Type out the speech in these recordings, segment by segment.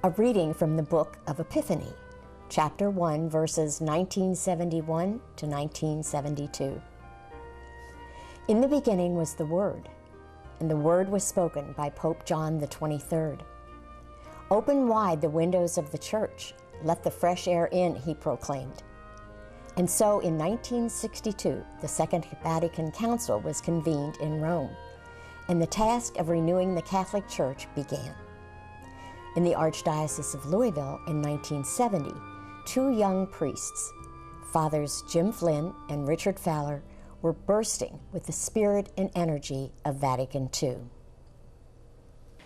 A reading from the book of Epiphany, chapter 1, verses 1971 to 1972. In the beginning was the Word, and the Word was spoken by Pope John the 23rd. Open wide the windows of the church, let the fresh air in, he proclaimed. And so in 1962, the Second Vatican Council was convened in Rome, and the task of renewing the Catholic Church began. In the Archdiocese of Louisville in 1970, two young priests, Fathers Jim Flynn and Richard Fowler, were bursting with the spirit and energy of Vatican II.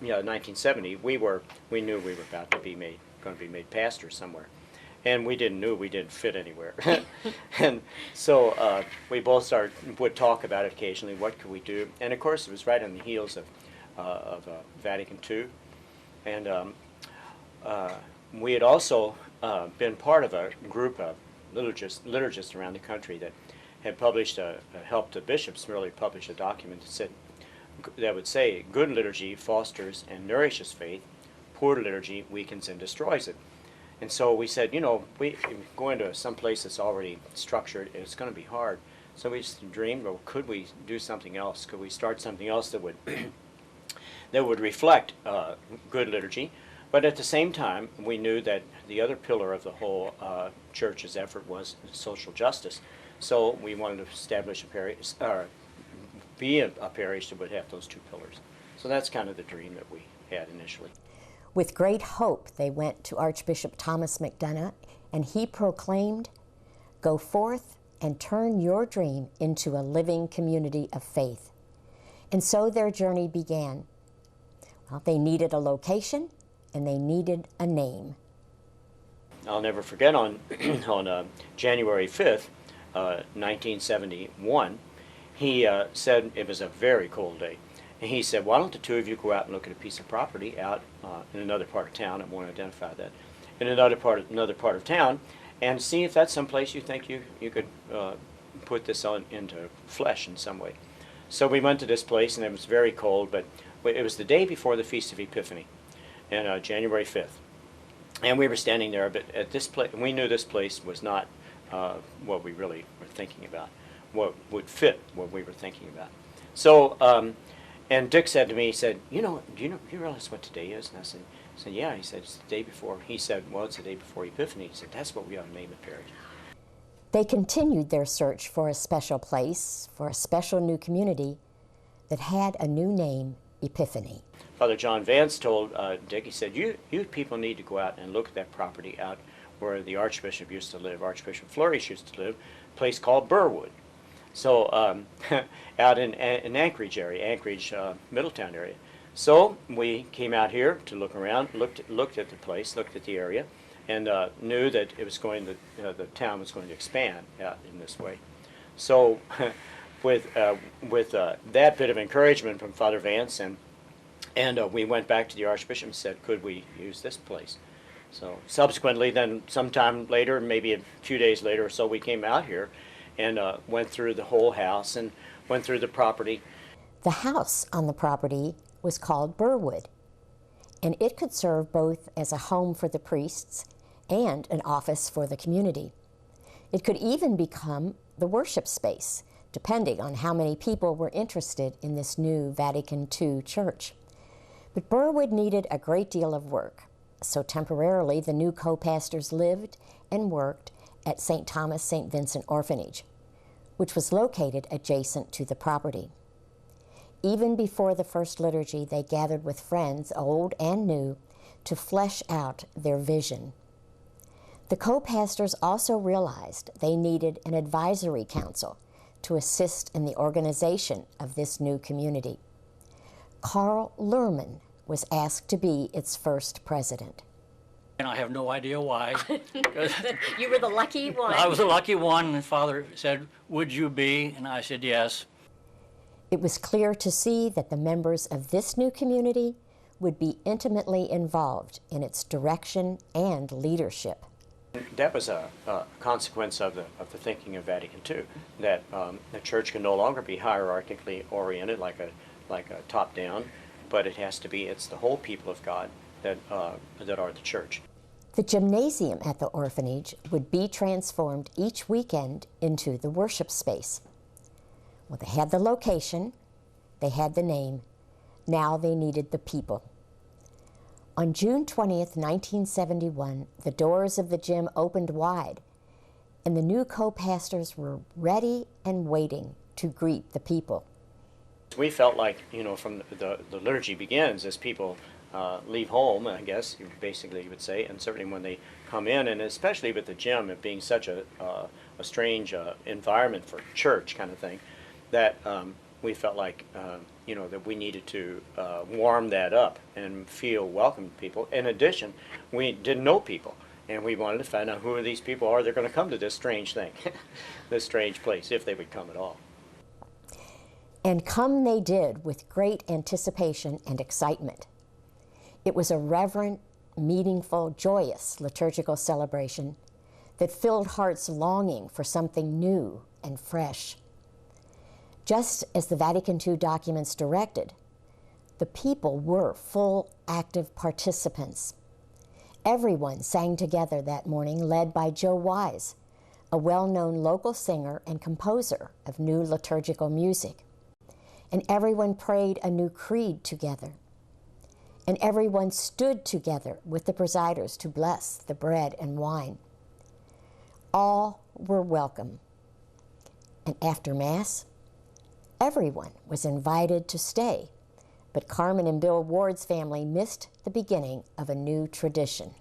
Yeah, 1970, we knew we were about to be going to be made pastors somewhere, and we didn't fit anywhere. And so we both would talk about it occasionally. What could we do? And of course, it was right on the heels of Vatican II, and we had also been part of a group of liturgists around the country that had published helped the bishops really publish a document that would say, good liturgy fosters and nourishes faith, poor liturgy weakens and destroys it. And so we said, we go into some place that's already structured, and it's going to be hard. So we just dreamed, well, could we do something else? Could we start something else that would that would reflect good liturgy? But at the same time, we knew that the other pillar of the whole church's effort was social justice. So we wanted to establish a parish, be a parish that would have those two pillars. So that's kind of the dream that we had initially. With great hope, they went to Archbishop Thomas McDonough, and he proclaimed, "Go forth and turn your dream into a living community of faith." And so their journey began. Well, they needed a location, and they needed a name. I'll never forget on January 5th, 1971, he said, it was a very cold day, and he said, why don't the two of you go out and look at a piece of property out in another part of town, I won't identify that, in another part of town, and see if that's someplace you think you could put this into flesh in some way. So we went to this place, and it was very cold, but it was the day before the Feast of Epiphany, and January 5th. And we were standing there, but at this place, we knew this place was not what we really were thinking about, what would fit what we were thinking about. So, and Dick said to me, he said, do you realize what today is? And I said, yeah. He said, it's the day before. He said, well, it's the day before Epiphany. He said, that's what we ought to name the parish. They continued their search for a special place, for a special new community that had a new name, Epiphany. Father John Vance told Dick, he said, you people need to go out and look at that property out where the Archbishop used to live, Archbishop Flourish used to live, a place called Burwood. So out in Anchorage area, Middletown area. So we came out here to look around, looked at the place, looked at the area, and knew that it was the town was going to expand out in this way. So with that bit of encouragement from Father Vance, and we went back to the Archbishop and said, could we use this place? So subsequently, then sometime later, maybe a few days later or so, we came out here and went through the whole house and went through the property. The house on the property was called Burwood, and it could serve both as a home for the priests and an office for the community. It could even become the worship space, depending on how many people were interested in this new Vatican II church. But Burwood needed a great deal of work, so temporarily the new co-pastors lived and worked at St. Thomas St. Vincent Orphanage, which was located adjacent to the property. Even before the first liturgy, they gathered with friends, old and new, to flesh out their vision. The co-pastors also realized they needed an advisory council to assist in the organization of this new community. Carl Lerman was asked to be its first president. And I have no idea why. You were the lucky one. I was the lucky one, and Father said, would you be? And I said, yes. It was clear to see that the members of this new community would be intimately involved in its direction and leadership. That was a consequence of the thinking of Vatican II, that the church can no longer be hierarchically oriented like a top-down, but it has to be, it's the whole people of God that are the church. The gymnasium at the orphanage would be transformed each weekend into the worship space. Well, they had the location, they had the name, now they needed the people. On June 20th, 1971, the doors of the gym opened wide, and the new co-pastors were ready and waiting to greet the people. We felt like, from the liturgy begins as people leave home, I guess, basically you would say, and certainly when they come in, and especially with the gym, it being such a strange environment for church kind of thing, that we felt like, that we needed to warm that up and feel welcome to people. In addition, we didn't know people, and we wanted to find out who these people are that are going to come to this strange thing, this strange place, if they would come at all. And come they did with great anticipation and excitement. It was a reverent, meaningful, joyous liturgical celebration that filled hearts longing for something new and fresh. Just as the Vatican II documents directed, the people were full, active participants. Everyone sang together that morning, led by Joe Wise, a well-known local singer and composer of new liturgical music. And everyone prayed a new creed together. And everyone stood together with the presiders to bless the bread and wine. All were welcome. And after Mass, everyone was invited to stay, but Carmen and Bill Ward's family missed the beginning of a new tradition.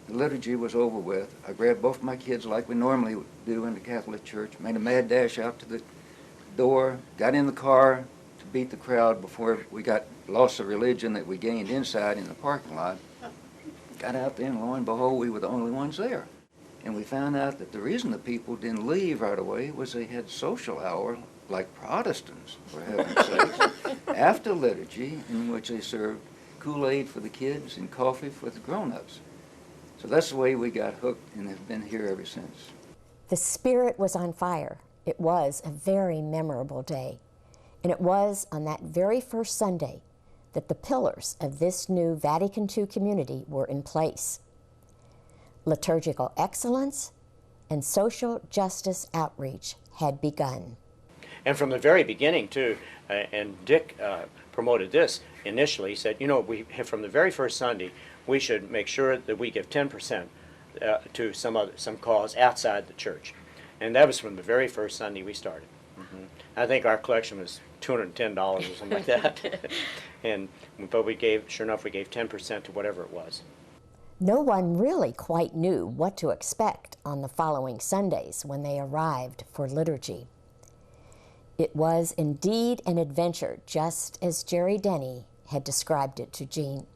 The liturgy was over with. I grabbed both my kids like we normally do in the Catholic Church, made a mad dash out to the door, got in the car to beat the crowd before we got lost the religion that we gained inside in the parking lot. Got out there, and lo and behold, we were the only ones there. And we found out that the reason the people didn't leave right away was they had social hour like Protestants, for heaven's sakes, after liturgy, in which they served Kool-Aid for the kids and coffee for the grown-ups. So that's the way we got hooked and have been here ever since. The spirit was on fire. It was a very memorable day. And it was on that very first Sunday that the pillars of this new Vatican II community were in place. Liturgical excellence and social justice outreach had begun. And from the very beginning, too, and Dick promoted this initially, he said, from the very first Sunday, we should make sure that we give 10% to some cause outside the church. And that was from the very first Sunday we started. Mm-hmm. I think our collection was $210 or something like that. But we gave 10% to whatever it was. No one really quite knew what to expect on the following Sundays when they arrived for liturgy. It was indeed an adventure, just as Jerry Denny had described it to Jean.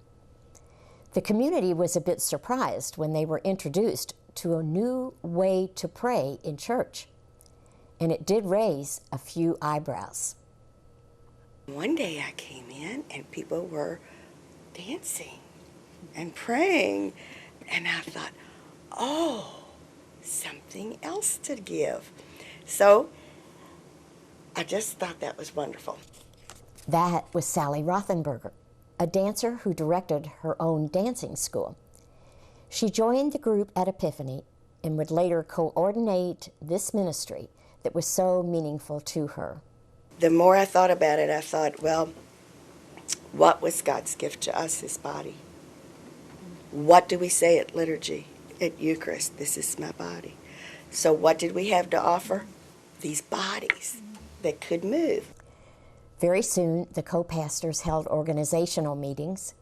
The community was a bit surprised when they were introduced to a new way to pray in church, and it did raise a few eyebrows. One day I came in and people were dancing and praying, and I thought, oh, something else to give. So I just thought that was wonderful. That was Sally Rothenberger, a dancer who directed her own dancing school. She joined the group at Epiphany and would later coordinate this ministry that was so meaningful to her. The more I thought about it, I thought, well, what was God's gift to us, His body? What do we say at liturgy, at Eucharist? This is my body. So what did we have to offer? These bodies that could move. Very soon, the co-pastors held organizational meetings,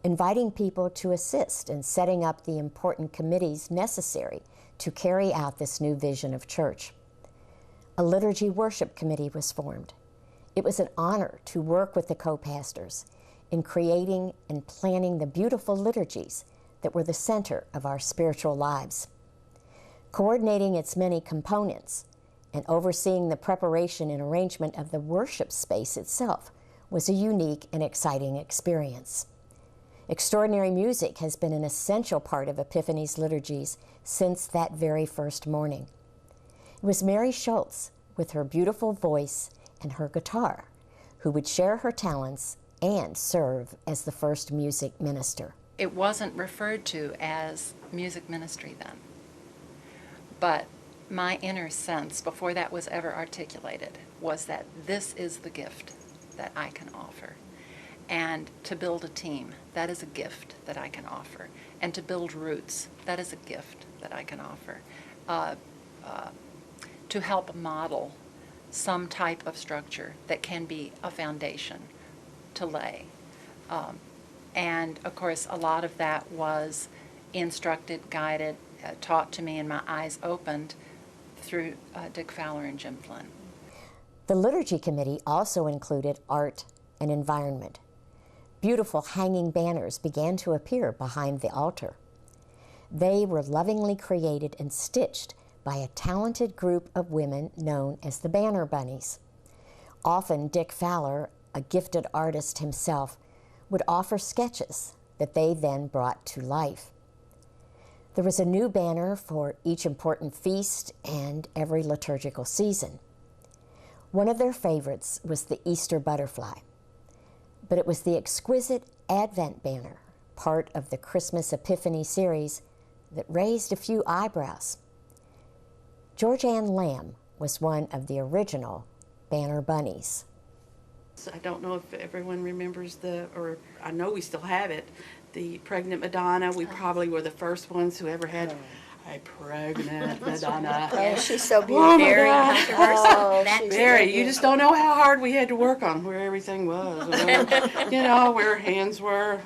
inviting people to assist in setting up the important committees necessary to carry out this new vision of church. A liturgy worship committee was formed. It was an honor to work with the co-pastors in creating and planning the beautiful liturgies that were the center of our spiritual lives. Coordinating its many components and overseeing the preparation and arrangement of the worship space itself was a unique and exciting experience. Extraordinary music has been an essential part of Epiphany's liturgies since that very first morning. It was Mary Schultz, with her beautiful voice and her guitar, who would share her talents and serve as the first music minister. It wasn't referred to as music ministry then, but my inner sense, before that was ever articulated, was that this is the gift that I can offer. And to build a team, that is a gift that I can offer. And to build roots, that is a gift that I can offer. To help model some type of structure that can be a foundation to lay. And of course, a lot of that was instructed, guided, taught to me, and my eyes opened through Dick Fowler and Jim Flynn. The liturgy committee also included art and environment. Beautiful hanging banners began to appear behind the altar. They were lovingly created and stitched by a talented group of women known as the Banner Bunnies. Often Dick Fowler, a gifted artist himself, would offer sketches that they then brought to life. There was a new banner for each important feast and every liturgical season. One of their favorites was the Easter butterfly, but it was the exquisite Advent banner, part of the Christmas Epiphany series, that raised a few eyebrows. George Ann Lamb was one of the original Banner Bunnies. I don't know if everyone remembers or I know we still have it, the pregnant Madonna. We probably were the first ones who ever had a pregnant Madonna. Oh, she's so Oh, beautiful. my Very God. controversial. Oh, she's Very. You just don't know how hard we had to work on where everything was. You know, where her hands were.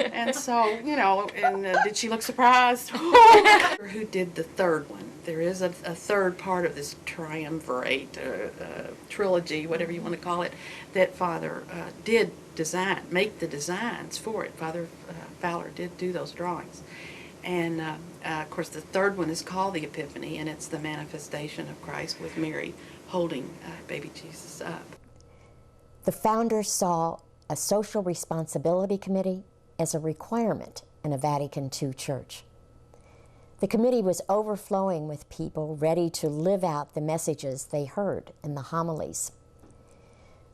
And so, you know, and did she look surprised? Who did the third one? There is a third part of this triumvirate, trilogy, whatever you want to call it, that Father did design, make the designs for it. Father Fowler did do those drawings. And of course, the third one is called the Epiphany, and it's the manifestation of Christ with Mary holding baby Jesus up. The founders saw a social responsibility committee as a requirement in a Vatican II church. The committee was overflowing with people ready to live out the messages they heard in the homilies.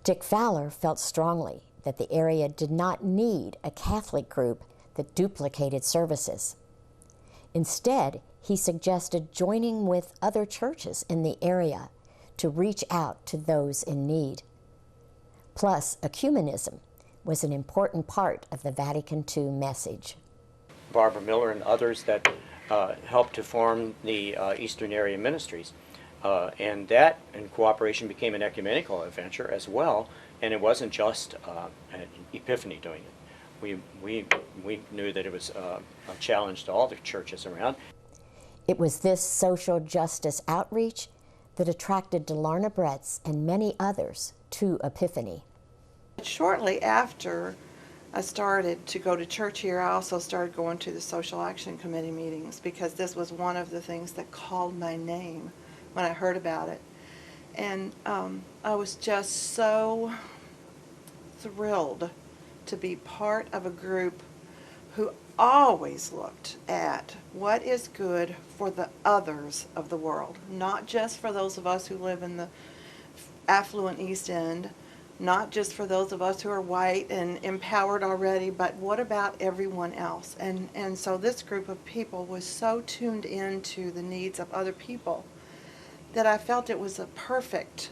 Dick Fowler felt strongly that the area did not need a Catholic group that duplicated services. Instead, he suggested joining with other churches in the area to reach out to those in need. Plus, ecumenism was an important part of the Vatican II message. Barbara Miller and others that helped to form the Eastern Area Ministries. And that, in cooperation, became an ecumenical adventure as well, and it wasn't just an Epiphany doing it. We knew that it was a challenge to all the churches around. It was this social justice outreach that attracted Delarna Bretz and many others to Epiphany. Shortly after I started to go to church here, I also started going to the Social Action Committee meetings because this was one of the things that called my name when I heard about it. And I was just so thrilled to be part of a group who always looked at what is good for the others of the world, not just for those of us who live in the affluent East End, not just for those of us who are white and empowered already, but what about everyone else? And so this group of people was so tuned into the needs of other people that I felt it was a perfect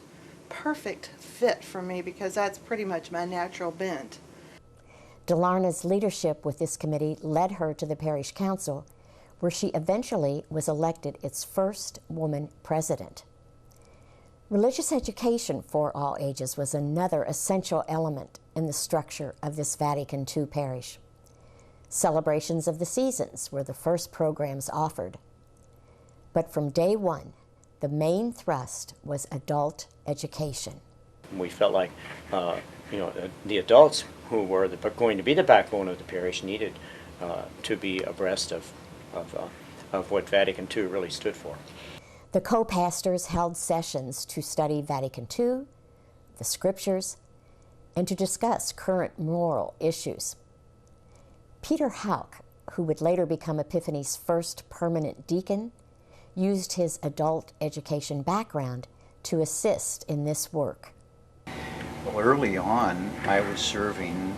fit for me, because that's pretty much my natural bent. Delarna's leadership with this committee led her to the parish council, where she eventually was elected its first woman president. Religious education for all ages was another essential element in the structure of this Vatican II parish. Celebrations of the seasons were the first programs offered. But from day one, the main thrust was adult education. We felt like the adults who were going to be the backbone of the parish needed to be abreast of what Vatican II really stood for. The co-pastors held sessions to study Vatican II, the scriptures, and to discuss current moral issues. Peter Houck, who would later become Epiphany's first permanent deacon, used his adult education background to assist in this work. Well, early on, I was serving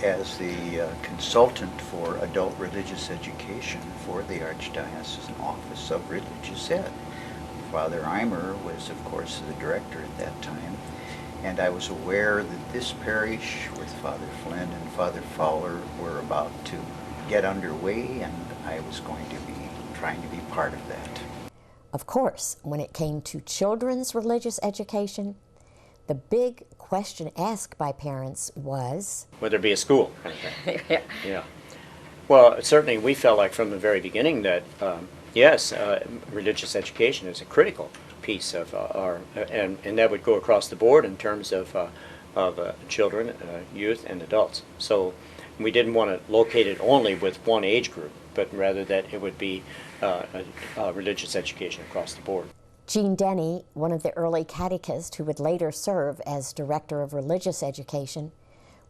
as the consultant for adult religious education for the Archdiocesan Office of Religious Ed. Father Eimer was, of course, the director at that time, and I was aware that this parish with Father Flynn and Father Fowler were about to get underway, and I was going to be trying to be part of that. Of course, when it came to children's religious education, the big question asked by parents was, would there be a school kind of thing? Yeah. Well, certainly we felt like from the very beginning that, yes, religious education is a critical piece of and that would go across the board in terms of children, youth, and adults. So we didn't want to locate it only with one age group, but rather that it would be religious education across the board. Jean Denny, one of the early catechists who would later serve as Director of Religious Education,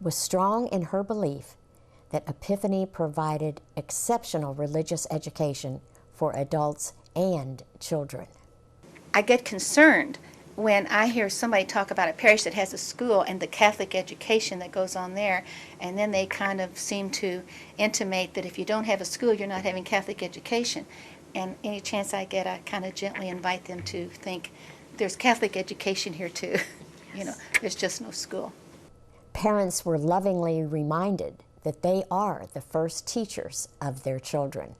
was strong in her belief that Epiphany provided exceptional religious education for adults and children. I get concerned when I hear somebody talk about a parish that has a school and the Catholic education that goes on there, and then they kind of seem to intimate that if you don't have a school, you're not having Catholic education. And any chance I get, I kind of gently invite them to think, there's Catholic education here too. You know, there's just no school. Parents were lovingly reminded that they are the first teachers of their children.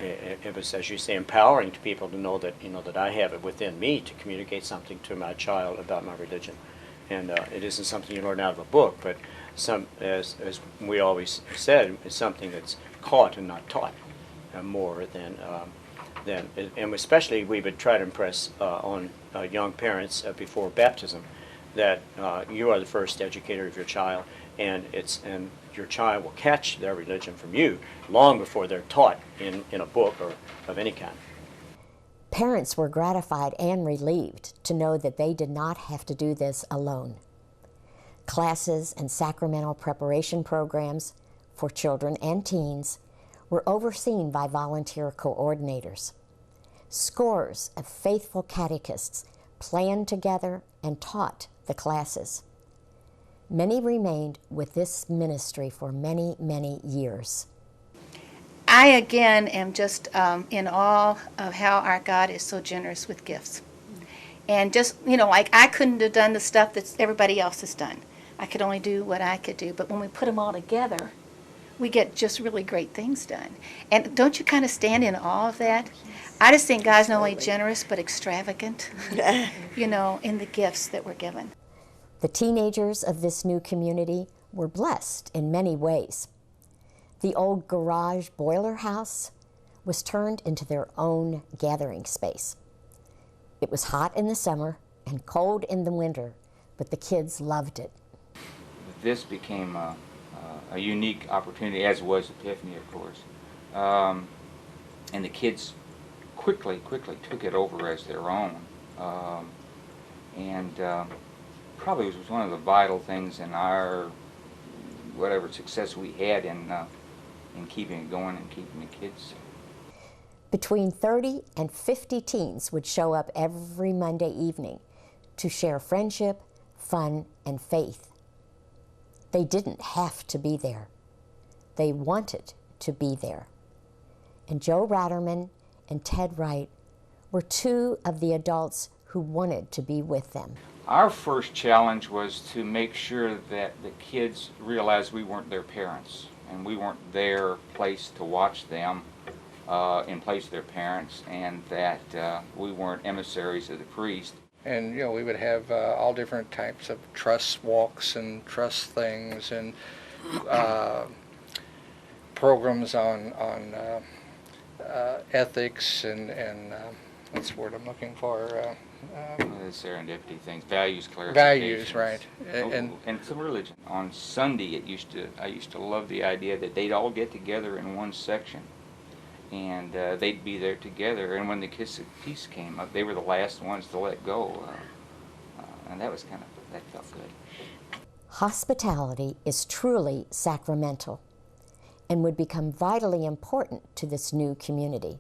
It was, as you say, empowering to people to know that, you know, that I have it within me to communicate something to my child about my religion. And it isn't something you learn out of a book, but as we always said, it's something that's caught and not taught. More than, and especially we would try to impress on young parents before baptism that you are the first educator of your child, and your child will catch their religion from you long before they're taught in a book or of any kind. Parents were gratified and relieved to know that they did not have to do this alone. Classes and sacramental preparation programs for children and teens were overseen by volunteer coordinators. Scores of faithful catechists planned together and taught the classes. Many remained with this ministry for many, many years. I again am just in awe of how our God is so generous with gifts. And just, you know, like I couldn't have done the stuff that everybody else has done. I could only do what I could do. But when we put them all together, we get just really great things done. And don't you kind of stand in awe of that? I just think God's not only generous, but extravagant, you know, in the gifts that we're given. The teenagers of this new community were blessed in many ways. The old garage boiler house was turned into their own gathering space. It was hot in the summer and cold in the winter, but the kids loved it. This became a unique opportunity, as was Epiphany, of course. And the kids quickly took it over as their own. Probably was one of the vital things in our, whatever success we had in keeping it going and keeping the kids. Between 30 and 50 teens would show up every Monday evening to share friendship, fun, and faith. They didn't have to be there. They wanted to be there. And Joe Ratterman and Ted Wright were two of the adults who wanted to be with them. Our first challenge was to make sure that the kids realized we weren't their parents and we weren't their place to watch them in place of their parents, and that we weren't emissaries of the priest. And, you know, we would have all different types of trust walks and trust things and programs on ethics and what's the word I'm looking for? Serendipity things, values clarification. Values, right. And some religion. On Sunday, I used to love the idea that they'd all get together in one section, and they'd be there together. And when the Kiss of Peace came up, they were the last ones to let go, and that felt good. Hospitality is truly sacramental and would become vitally important to this new community.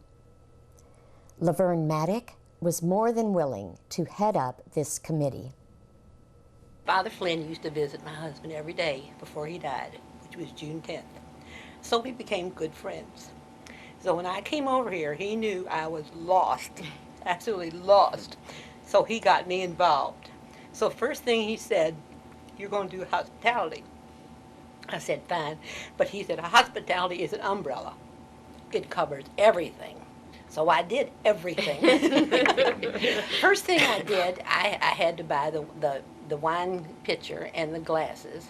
Laverne Maddock was more than willing to head up this committee. Father Flynn used to visit my husband every day before he died, which was June 10th. So we became good friends. So when I came over here, he knew I was lost, absolutely lost. So he got me involved. So first thing he said, "You're going to do hospitality." I said, "Fine." But he said, "Hospitality is an umbrella. It covers everything." So I did everything. First thing I did, I had to buy the wine pitcher and the glasses.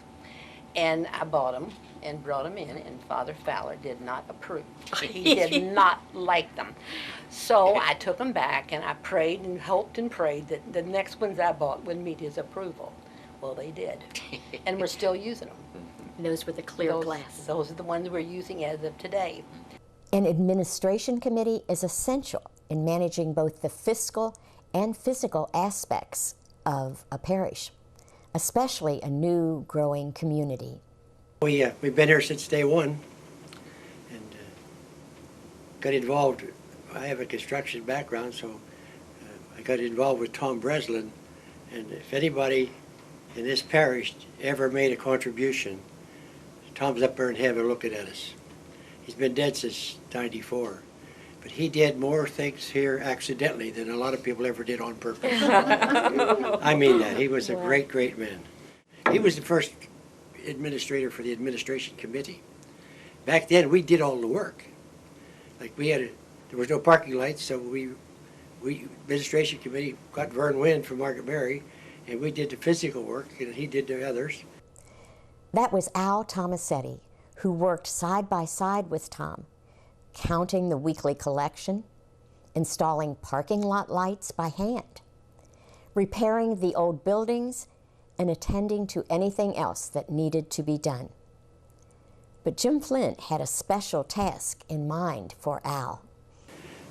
And I bought them and brought them in, and Father Fowler did not approve. He did not like them. So I took them back, and I prayed and hoped and prayed that the next ones I bought would meet his approval. Well, they did. And we're still using them. And those were the clear those, glass. Those are the ones we're using as of today. An administration committee is essential in managing both the fiscal and physical aspects of a parish, especially a new growing community. We've been here since day one and got involved. I have a construction background, so I got involved with Tom Breslin, and if anybody in this parish ever made a contribution, Tom's up there in heaven looking at us. He's been dead since '94, but he did more things here accidentally than a lot of people ever did on purpose. I mean that. He was a great, great man. He was the first administrator for the administration committee. Back then, we did all the work. Like there was no parking lights, so we administration committee got Vern Wynn from Margaret Mary, and we did the physical work, and he did the others. That was Al Tomasetti, who worked side by side with Tom, counting the weekly collection, installing parking lot lights by hand, repairing the old buildings, and attending to anything else that needed to be done. But Jim Flint had a special task in mind for Al.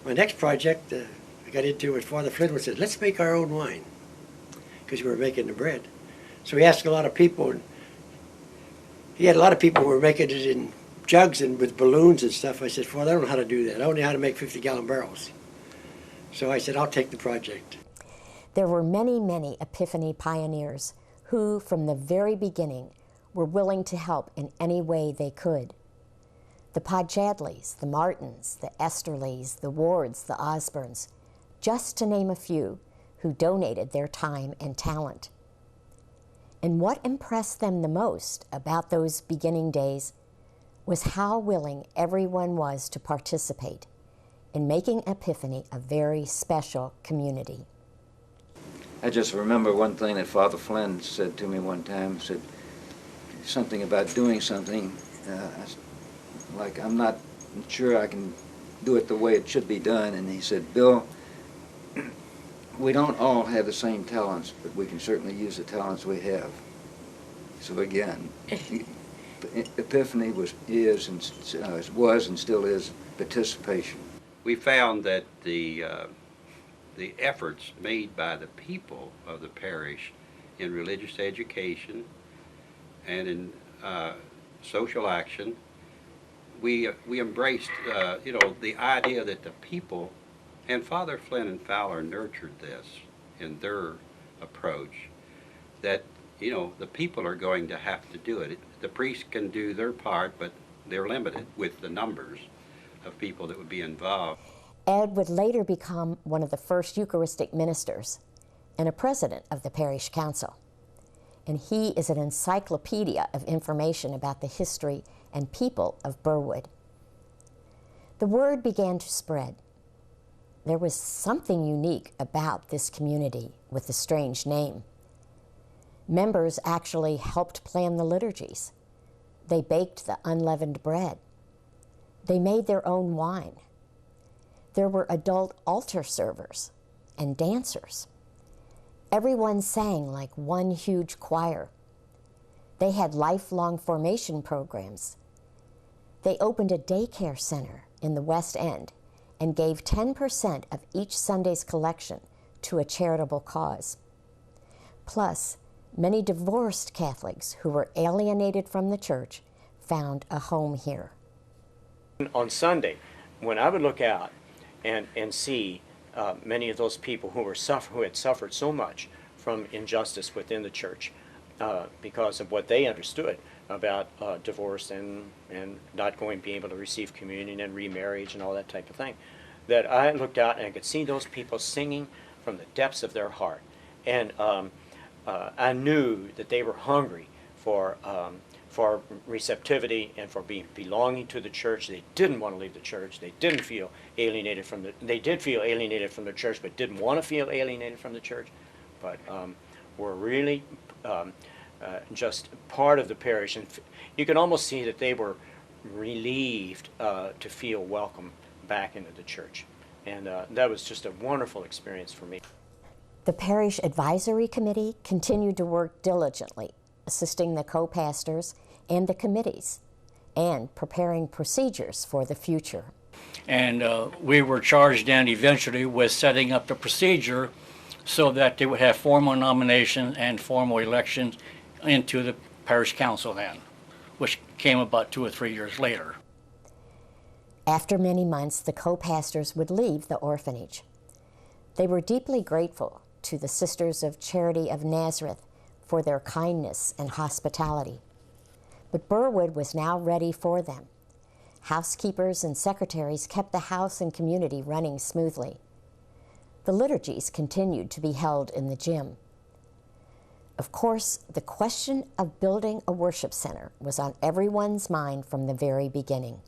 My next project I got into with Father Flint said, let's make our own wine, because we were making the bread. So he asked a lot of people, and he had a lot of people who were making it in jugs and with balloons and stuff. I said, Father, I don't know how to do that. I only know how to make 50-gallon barrels. So I said, I'll take the project. There were many, many Epiphany pioneers who, from the very beginning, were willing to help in any way they could. The Podchadleys, the Martins, the Esterleys, the Wards, the Osborns, just to name a few, who donated their time and talent. And what impressed them the most about those beginning days was how willing everyone was to participate in making Epiphany a very special community. I just remember one thing that Father Flynn said to me one time, said something about doing something, like I'm not sure I can do it the way it should be done, and he said, Bill, we don't all have the same talents, but we can certainly use the talents we have. So again, Epiphany was and still is participation. We found that the efforts made by the people of the parish in religious education and in social action, we embraced the idea that the people, and Father Flynn and Fowler nurtured this in their approach, that the people are going to have to do it. The priests can do their part, but they're limited with the numbers of people that would be involved. Ed would later become one of the first Eucharistic ministers and a president of the parish council. And he is an encyclopedia of information about the history and people of Burwood. The word began to spread. There was something unique about this community with the strange name. Members actually helped plan the liturgies. They baked the unleavened bread. They made their own wine. There were adult altar servers and dancers. Everyone sang like one huge choir. They had lifelong formation programs. They opened a daycare center in the West End and gave 10% of each Sunday's collection to a charitable cause. Plus, many divorced Catholics who were alienated from the church found a home here. On Sunday, when I would look out and see many of those people who had suffered so much from injustice within the church, because of what they understood about divorce and not being able to receive communion and remarriage and all that type of thing, that I looked out and I could see those people singing from the depths of their heart. And I knew that they were hungry for receptivity and for belonging to the church. They didn't want to leave the church. They didn't feel alienated from the, they did feel alienated from the church, but didn't want to feel alienated from the church. But were really just part of the parish. And you could almost see that they were relieved to feel welcome back into the church. And that was just a wonderful experience for me. The Parish Advisory Committee continued to work diligently, assisting the co-pastors and the committees, and preparing procedures for the future. And we were charged then eventually with setting up the procedure so that they would have formal nominations and formal elections into the parish council then, which came about 2 or 3 years later. After many months, the co-pastors would leave the orphanage. They were deeply grateful to the Sisters of Charity of Nazareth for their kindness and hospitality. But Burwood was now ready for them. Housekeepers and secretaries kept the house and community running smoothly. The liturgies continued to be held in the gym. Of course, the question of building a worship center was on everyone's mind from the very beginning.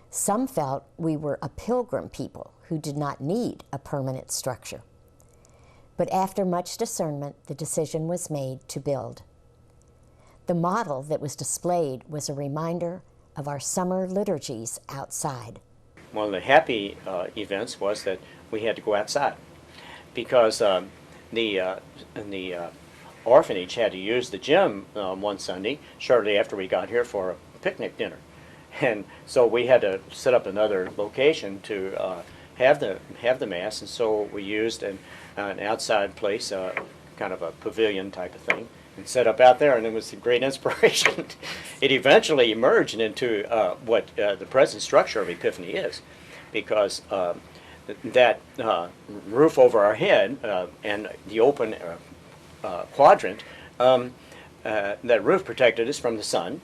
Some felt we were a pilgrim people who did not need a permanent structure. But after much discernment, the decision was made to build. The model that was displayed was a reminder of our summer liturgies outside. One of the happy events was that we had to go outside because the orphanage had to use the gym one Sunday shortly after we got here for a picnic dinner. And so we had to set up another location to have the Mass, and so we used an outside place, kind of a pavilion type of thing, and set up out there, and it was a great inspiration. It eventually emerged into what the present structure of Epiphany is, because that roof over our head and the open quadrant, that roof protected us from the sun,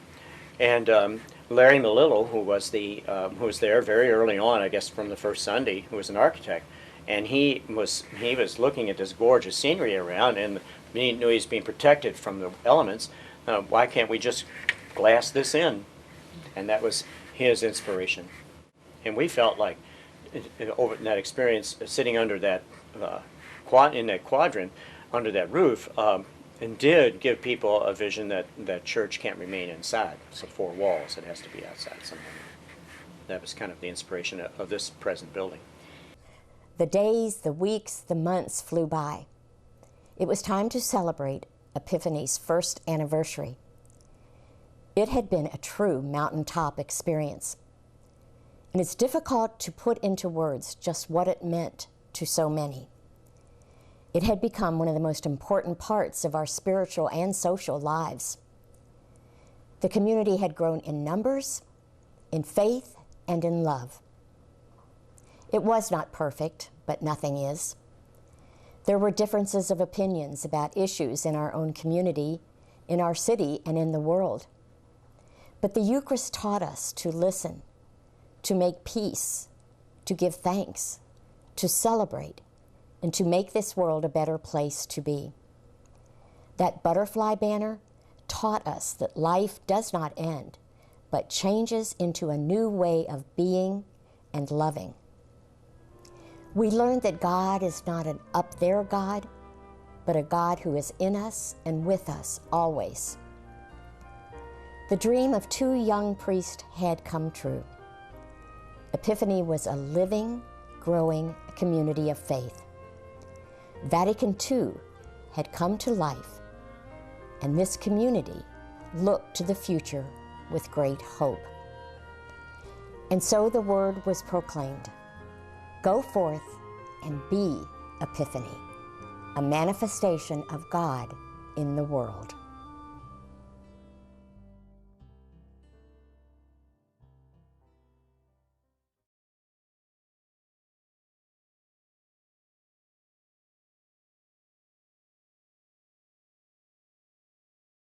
and Larry Melillo, who was there very early on, I guess from the first Sunday, who was an architect, and he was looking at this gorgeous scenery around, and he knew he's being protected from the elements. Why can't we just glass this in? And that was his inspiration. And we felt like, over that experience, sitting under that in that quadrant, under that roof, and did give people a vision that church can't remain inside. So 4 walls, it has to be outside somewhere. That was kind of the inspiration of this present building. The days, the weeks, the months flew by. It was time to celebrate Epiphany's first anniversary. It had been a true mountaintop experience. And it's difficult to put into words just what it meant to so many. It had become one of the most important parts of our spiritual and social lives. The community had grown in numbers, in faith, and in love. It was not perfect, but nothing is. There were differences of opinions about issues in our own community, in our city, and in the world. But the Eucharist taught us to listen, to make peace, to give thanks, to celebrate, and to make this world a better place to be. That butterfly banner taught us that life does not end, but changes into a new way of being and loving. We learned that God is not an up there God, but a God who is in us and with us always. The dream of 2 young priests had come true. Epiphany was a living, growing community of faith. Vatican II had come to life, and this community looked to the future with great hope. And so the word was proclaimed, "Go forth and be Epiphany, a manifestation of God in the world."